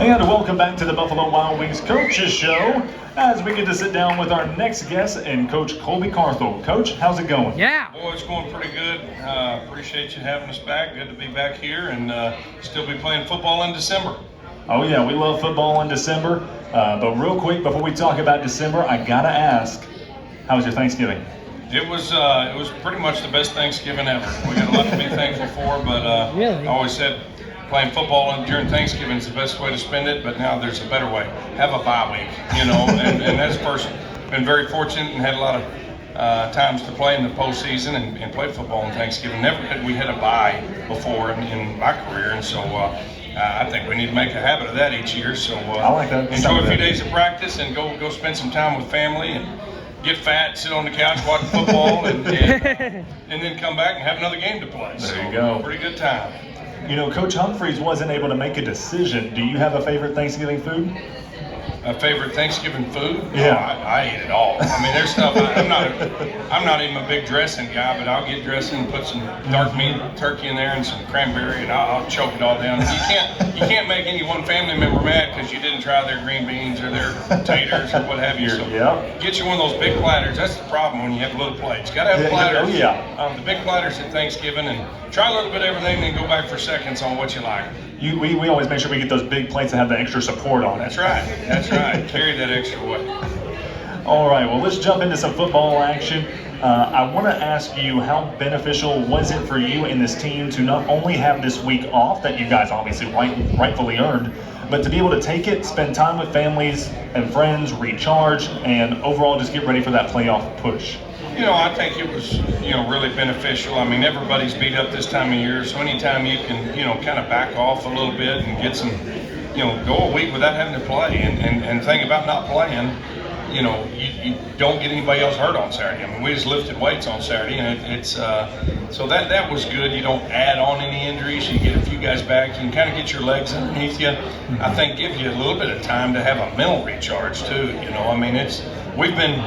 And welcome back to the Buffalo Wild Wings Coaches Show as we get to sit down with our next guest and Coach Colby Carthel. Coach, how's it going? Yeah. Boy, it's going pretty good. Appreciate you having us back. Good to be back here and still be playing football in December. Oh yeah, we love football in December. But real quick, before we talk about December, I gotta ask, how was your Thanksgiving? It was pretty much the best Thanksgiving ever. We got a lot to be thankful for, but Really? I always said playing football during Thanksgiving is the best way to spend it, but now there's a better way. Have a bye week, and that's been very fortunate and had a lot of times to play in the postseason and play football on Thanksgiving. Never had we had a bye before in my career, and so I think we need to make a habit of that each year. So I like that. Enjoy a few days of practice and go spend some time with family and get fat, sit on the couch, watch football, and then come back and have another game to play. There you go. Pretty good time. You know, Coach Humphreys wasn't able to make a decision. Do you have a favorite Thanksgiving food? A favorite Thanksgiving food? Yeah. Oh, I eat it all. I mean, there's stuff. I'm not even a big dressing guy, but I'll get dressing, put some dark meat turkey in there and some cranberry, and I'll choke it all down. You can't make any one family member mad because you didn't try their green beans or their taters or what have you. So get you one of those big platters. That's the problem when you have little plates. Got to have platters. Oh yeah. The big platters at Thanksgiving, and try a little bit of everything, then go back for seconds on what you like. We always make sure we get those big plates that have the extra support on it. That's right. That's right. Carry that extra weight. All right, well, let's jump into some football action. I want to ask you, how beneficial was it for you and this team to not only have this week off that you guys obviously rightfully earned, but to be able to take it, spend time with families and friends, recharge, and overall just get ready for that playoff push? I think it was, really beneficial. I mean, everybody's beat up this time of year, so anytime you can, kind of back off a little bit and get some, go a week without having to play. And the thing about not playing, you don't get anybody else hurt on Saturday. I mean, we just lifted weights on Saturday, and so that was good. You don't add on any injuries. You get a few guys back. You can kind of get your legs underneath you. I think give you a little bit of time to have a mental recharge too. I mean, we've been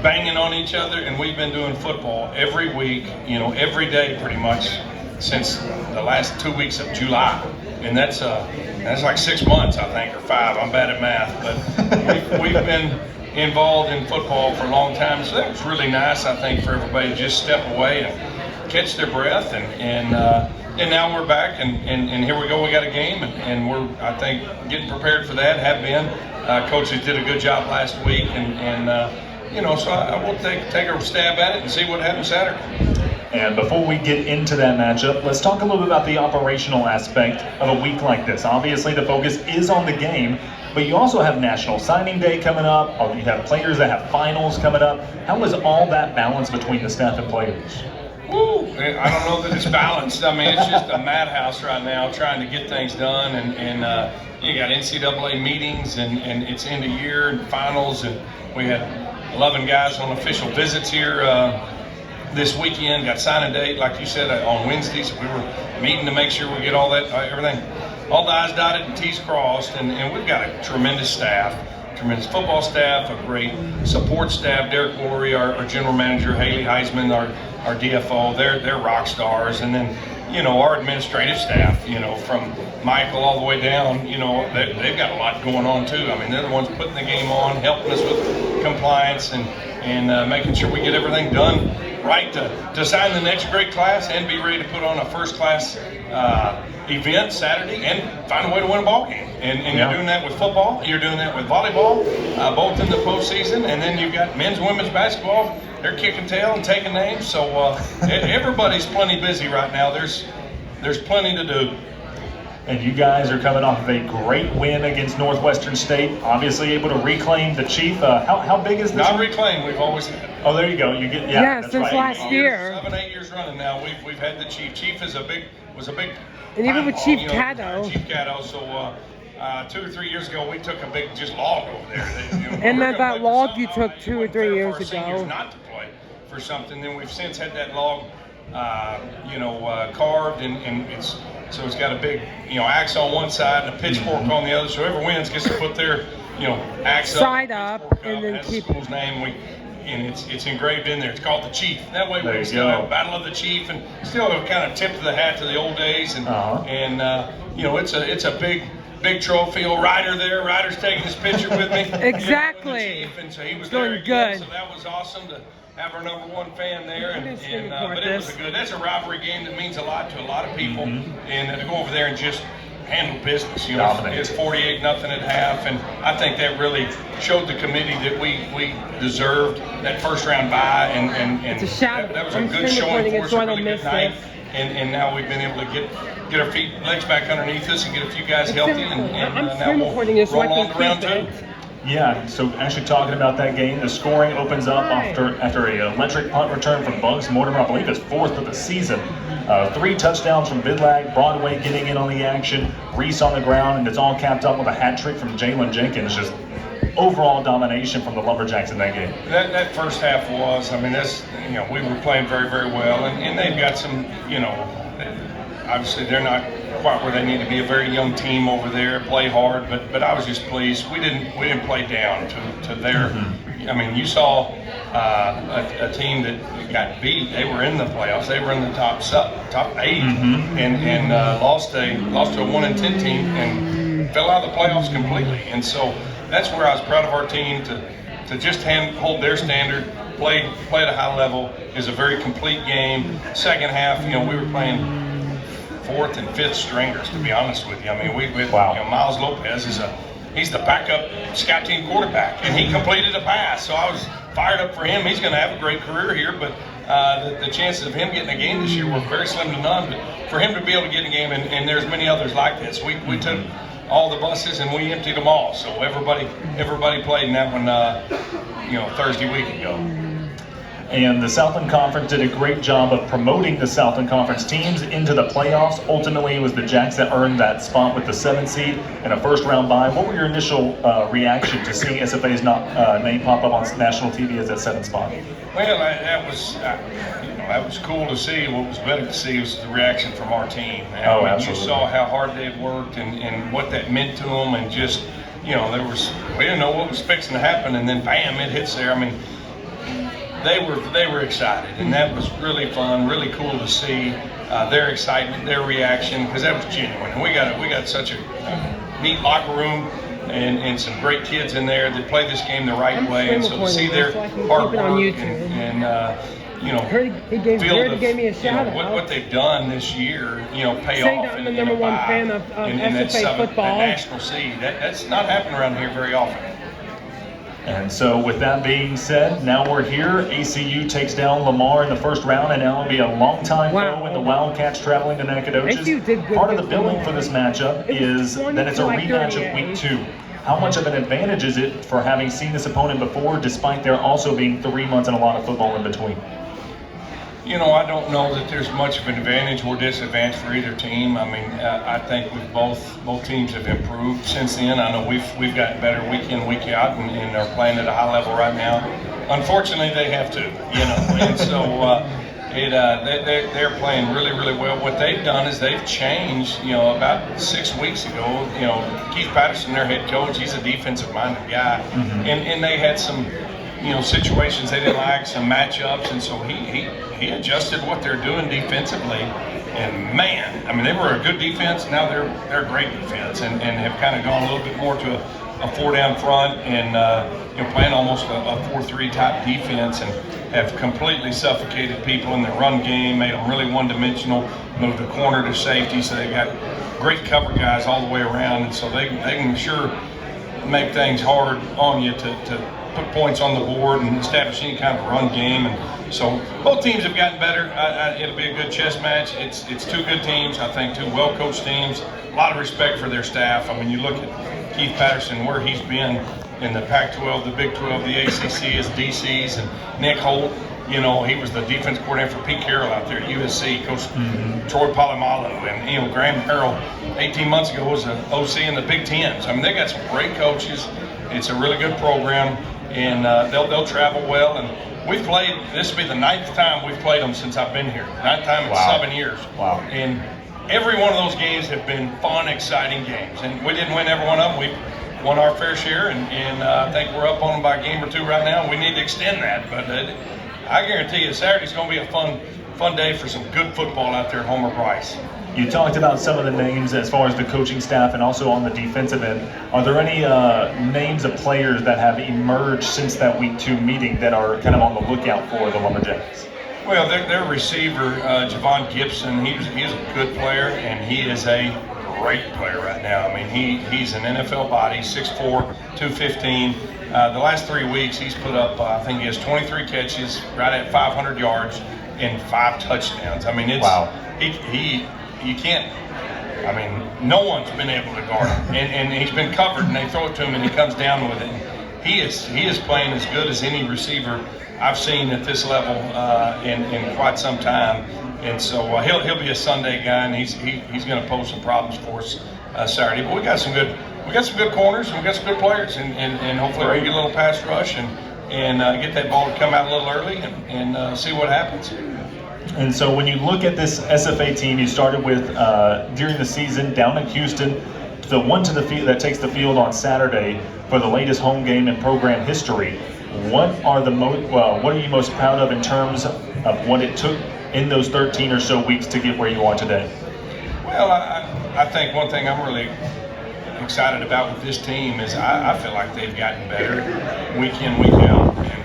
banging on each other, and we've been doing football every week, every day pretty much since the last 2 weeks of July, and that's like 6 months, I think, or 5. I'm bad at math, but we've been involved in football for a long time, so that was really nice, I think, for everybody to just step away and catch their breath, and now we're back, and here we go. We got a game, and we're, I think, getting prepared for that. Have been. Coaches did a good job last week, so I will take a stab at it and see what happens Saturday. And before we get into that matchup, let's talk a little bit about the operational aspect of a week like this. Obviously, the focus is on the game, but you also have National Signing Day coming up. You have players that have finals coming up. How is all that balance between the staff and players? Woo! I don't know that it's balanced. I mean, it's just a madhouse right now trying to get things done, and you got NCAA meetings, and it's end of year and finals, and we had 11 guys on official visits here this weekend. Got signing date, like you said, on Wednesdays. We were meeting to make sure we get all that, everything, all the I's dotted and T's crossed, and we've got a tremendous staff, tremendous football staff, a great support staff. Derek Laurie, our general manager, Haley Heisman, our DFO, they're rock stars, and then our administrative staff, from Michael all the way down, they've got a lot going on too. I mean, they're the ones putting the game on, helping us with compliance and making sure we get everything done right to sign the next great class and be ready to put on a first class event Saturday and find a way to win a ball game. And you're doing that with football, you're doing that with volleyball, both in the postseason, and then you've got men's and women's basketball. They're kicking tail and taking names, so everybody's plenty busy right now. There's plenty to do. And you guys are coming off of a great win against Northwestern State, obviously able to reclaim the Chief. How big is this? Not reclaim, we've always had. Oh, there you go. You get since right. last year. 7-8 years running now, we've had the Chief. Chief was a big. And even with ball, Chief Caddo. Chief Caddo. So 2 or 3 years ago, we took a big just log over there. And that log you took 2 or 3 years ago. Not to play for something. Then we've since had that log, carved, and it's got a big, axe on one side and a pitchfork on the other. So whoever wins gets to put their, axe side up, and then has keep the school's name. And it's engraved in there. It's called the Chief. That way we can still have Battle of the Chief and still have kind of tip of the hat to the old days. And it's a big big trophy. Old Ryder there. Ryder's taking his picture with me. Exactly. And so he was Doing there again, good. so that was awesome to have our #1 fan there. I didn't see any more But of it was this. that's a rivalry game that means a lot to a lot of people. And to go over there and just handle business, you know, Dominate. it's 48-0 at half, and I think that really showed the committee that we deserved that first round bye, and It's a shout. that was a I'm good screen showing recording for it us, so a I don't really good miss night, this. and now we've been able to get our legs back underneath us and get a few guys healthy, and I'm now screen we'll recording this so I roll on can to round keep 2. it. Yeah, so actually talking about that game, the scoring opens up after a electric punt return from Bugs Mortimer, I believe his 4th of the season. 3 touchdowns from Bidlag, Broadway getting in on the action, Reese on the ground, and it's all capped up with a hat trick from Jalen Jenkins. Just overall domination from the Lumberjacks in that game. That first half was, I mean, that's, you know, we were playing very, very well, and they've got some, you know, obviously they're not quite where they need to be, a very young team over there, play hard, but I was just pleased. We didn't play down to their, I mean, you saw a team that got beat. They were in the playoffs. They were in the top 8, and lost to a 1-10 team and fell out of the playoffs completely. And so that's where I was proud of our team to just hold their standard, play at a high level. Is a very complete game. Second half, you know, we were playing 4th and 5th stringers, to be honest with you. I mean, you know, Miles Lopez he's the backup scout team quarterback, and he completed a pass. So I was fired up for him. He's going to have a great career here, but the chances of him getting a game this year were very slim to none. But for him to be able to get a game, and there's many others like this. We took all the buses and we emptied them all. So everybody played in that one, you know, Thursday week ago. And the Southland Conference did a great job of promoting the Southland Conference teams into the playoffs. Ultimately, it was the Jacks that earned that spot with the 7th seed and a first-round bye. What were your initial reaction to seeing SFA's name pop up on national TV as that 7th spot? Well, that was, you know, that was cool to see. What was better to see was the reaction from our team. Oh, when absolutely. You saw how hard they had worked and what that meant to them, and just, you know, we didn't know what was fixing to happen, and then bam, it hits there. I mean, they were excited, and that was really fun, really cool to see their excitement, their reaction, because that was genuine. And we got such a neat locker room and some great kids in there that play this game the right way. And so to see their hard work and you know, Gave me a shout out. what they've done this year, you know, pay Saying off. I'm the #1 fan of SFA football. That national seed, that's not happening around here very often. And so with that being said, now we're here. ACU takes down Lamar in the first round, and now it'll be a long time foe with the Wildcats traveling to Nacogdoches. Part of the billing for this matchup is that it's a rematch of week 2. How much of an advantage is it for having seen this opponent before, despite there also being 3 months and a lot of football in between? You know, I don't know that there's much of an advantage or disadvantage for either team. I mean, I think both teams have improved since then. I know we've gotten better week in, week out, and are playing at a high level right now. Unfortunately, they have to, you know, and so they're playing really, really well. What they've done is they've changed. You know, about 6 weeks ago, you know, Keith Patterson, their head coach, he's a defensive-minded guy, and they had some, you know, situations they didn't like, some matchups, and so he adjusted what they're doing defensively. And man, I mean, they were a good defense. Now they're a great defense, and have kind of gone a little bit more to a 4-down front, and you know, playing almost a 4-3 type defense, and have completely suffocated people in the run game, made them really one-dimensional, moved the corner to safety, so they got great cover guys all the way around, and so they can sure make things hard on you to put points on the board and establish any kind of run game. And so both teams have gotten better. It'll be a good chess match. It's 2 good teams, I think, 2 well-coached teams. A lot of respect for their staff. I mean, you look at Keith Patterson, where he's been in the Pac-12, the Big 12, the ACC as DCs, and Nick Holt, you know, he was the defense coordinator for Pete Carroll out there at USC, Coach Troy Polamalu, and, you know, Graham Harrell 18 months ago was an OC in the Big Tens. I mean, they got some great coaches. It's a really good program, and they'll travel well. And we've played, this will be the 9th time we've played them since I've been here. 9th time in 7 years. Wow. And every one of those games have been fun, exciting games. And we didn't win every one of them. We won our fair share, and I think we're up on them by a game or 2 right now. We need to extend that, but I guarantee you Saturday's going to be a fun fun day for some good football out there at Homer Bryce. You talked about some of the names as far as the coaching staff and also on the defensive end. Are there any names of players that have emerged since that week 2 meeting that are kind of on the lookout for the Lumberjacks? Well, their receiver, Javon Gibson, he's a good player, and he is a great player right now. I mean, he's an NFL body, 6'4", 215. The last 3 weeks, he's put up, I think he has 23 catches, right at 500 yards, and 5 touchdowns. I mean, it's wow. You can't. I mean, no one's been able to guard him, and he's been covered, and they throw it to him, and he comes down with it. He is playing as good as any receiver I've seen at this level in quite some time, and so he'll be a Sunday guy, and he's going to pose some problems for us Saturday. But we got some good corners, and we got some good players, and hopefully we get a little pass rush and get that ball to come out a little early and see what happens. And so when you look at this SFA team, you started with during the season down in Houston, the one to the field that takes the field on Saturday for the latest home game in program history. What are you most proud of in terms of what it took in those 13 or so weeks to get where you are today? Well, I think one thing I'm really excited about with this team is I feel like they've gotten better week in, week out, and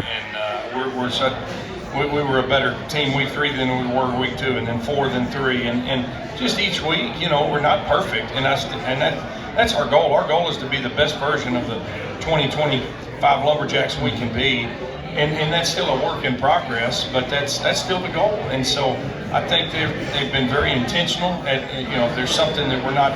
we were a better team week 3 than we were week 2, and then 4 than 3, and just each week, we're not perfect, and that's our goal. Our goal is to be the best version of the 2025 Lumberjacks we can be, and that's still a work in progress, but that's still the goal. And so I think they've been very intentional at, if there's something that we're not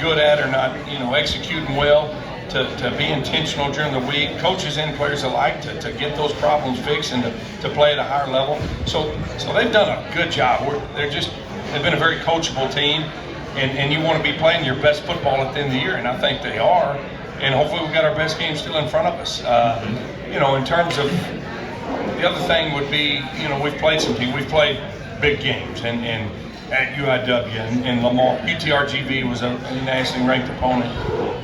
good at or not executing well, to be intentional during the week, coaches and players alike, to get those problems fixed and to play at a higher level. So they've done a good job. They've been a very coachable team, and you want to be playing your best football at the end of the year, and I think they are. And hopefully we've got our best game still in front of us. In terms of the other thing would be, we've played some teams. We've played big games, and at UIW and Lamar. UTRGV was a nationally ranked opponent.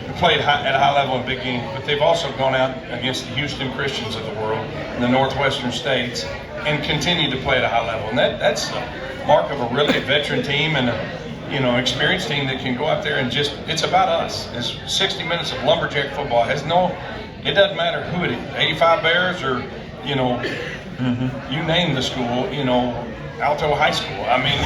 We played at a high level in big games, but they've also gone out against the Houston Christians of the world in the Northwestern states and continue to play at a high level. And that's a mark of a really veteran team and a experienced team that can go out there and it's about us. It's 60 minutes of Lumberjack football. It doesn't matter who it is, 85 Bears or, you name the school, Alto High School. I mean,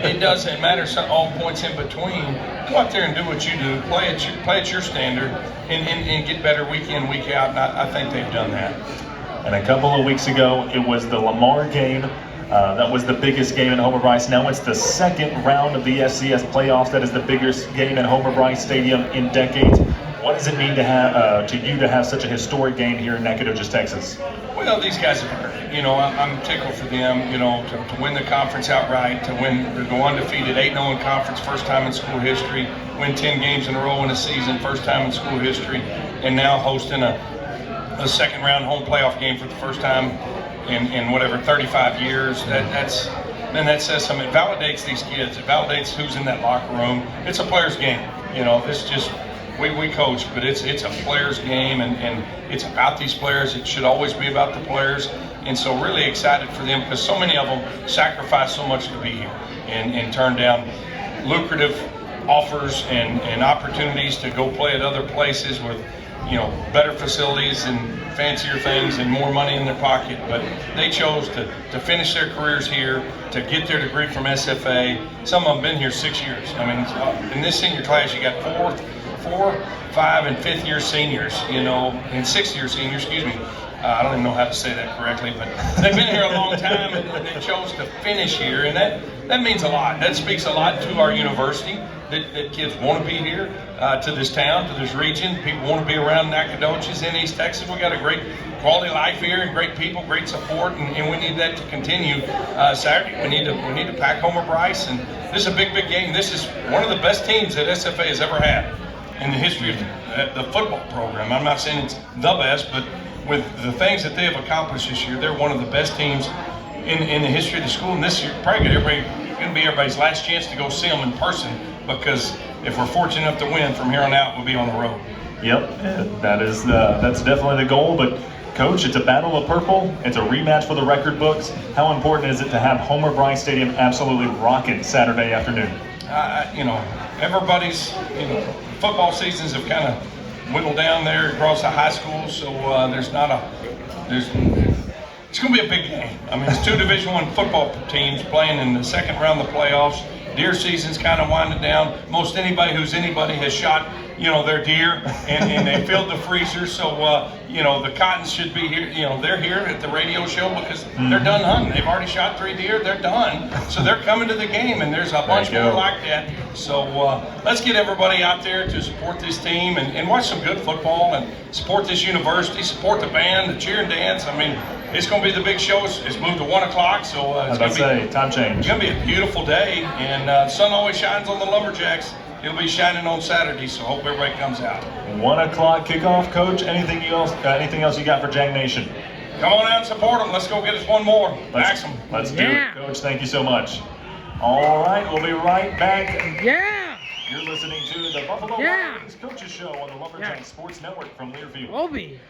it doesn't matter. All points in between. Go out there and do what you do. Play at your standard, and get better week in, week out. And I think they've done that. And a couple of weeks ago, it was the Lamar game. That was the biggest game in Homer Bryce. Now it's the second round of the FCS playoffs. That is the biggest game in Homer Bryce Stadium in decades. What does it mean to have such a historic game here in Nacogdoches, Texas? Well, these guys have earned it. I'm tickled for them, to win the conference outright, to go undefeated, 8-0 in conference, first time in school history, win 10 games in a row in a season, first time in school history, and now hosting a second round home playoff game for the first time in 35 years. That says something. It validates these kids. It validates who's in that locker room. It's a player's game. It's just we coach, but it's a player's game, and it's about these players. It should always be about the players, and so really excited for them because so many of them sacrifice so much to be here and turn down lucrative offers and opportunities to go play at other places with better facilities and fancier things and more money in their pocket, but they chose to finish their careers here, to get their degree from SFA. Some of them been here 6 years. I mean, in this senior class, you got four, 5, and 5th year seniors, and 6th year seniors, excuse me. I don't even know how to say that correctly, but they've been here a long time and they chose to finish here, and that means a lot. That speaks a lot to our university, that kids want to be here, to this town, to this region. People want to be around Nacogdoches in East Texas. We got a great quality of life here and great people, great support, and we need that to continue Saturday. We need to pack Homer Bryce, and this is a big game. This is one of the best teams that SFA has ever had in the history of the football program. I'm not saying it's the best, but with the things that they have accomplished this year, they're one of the best teams in the history of the school. And this year, probably going to be everybody's last chance to go see them in person, because if we're fortunate enough to win from here on out, we'll be on the road. Yep, that's definitely the goal. But Coach, it's a battle of purple. It's a rematch for the record books. How important is it to have Homer Bryce Stadium absolutely rocking Saturday afternoon? Everybody's, football seasons have kind of whittled down there across the high schools, so it's going to be a big game. I mean, it's two Division I football teams playing in the second round of the playoffs. Deer season's kind of winding down. Most anybody has shot, their deer, and they filled the freezer. So, the Cottons should be here. They're here at the radio show because they're done hunting. They've already shot 3 deer. They're done. So they're coming to the game, and there's a bunch more like that. So let's get everybody out there to support this team and watch some good football and support this university, support the band, the cheer and dance. I mean, it's going to be the big show. It's moved to 1 o'clock, so it's going to be time change. It's going to be a beautiful day, and the sun always shines on the Lumberjacks. It'll be shining on Saturday, so hope everybody comes out. 1 o'clock kickoff, Coach. Anything else you got for Jag Nation? Come on out and support them. Let's go get us one more. Let's do it, Coach. Thank you so much. All right, we'll be right back. Yeah! You're listening to the Buffalo Wild Wings Coaches Show on the Lumberjack Sports Network from Learfield. Colby.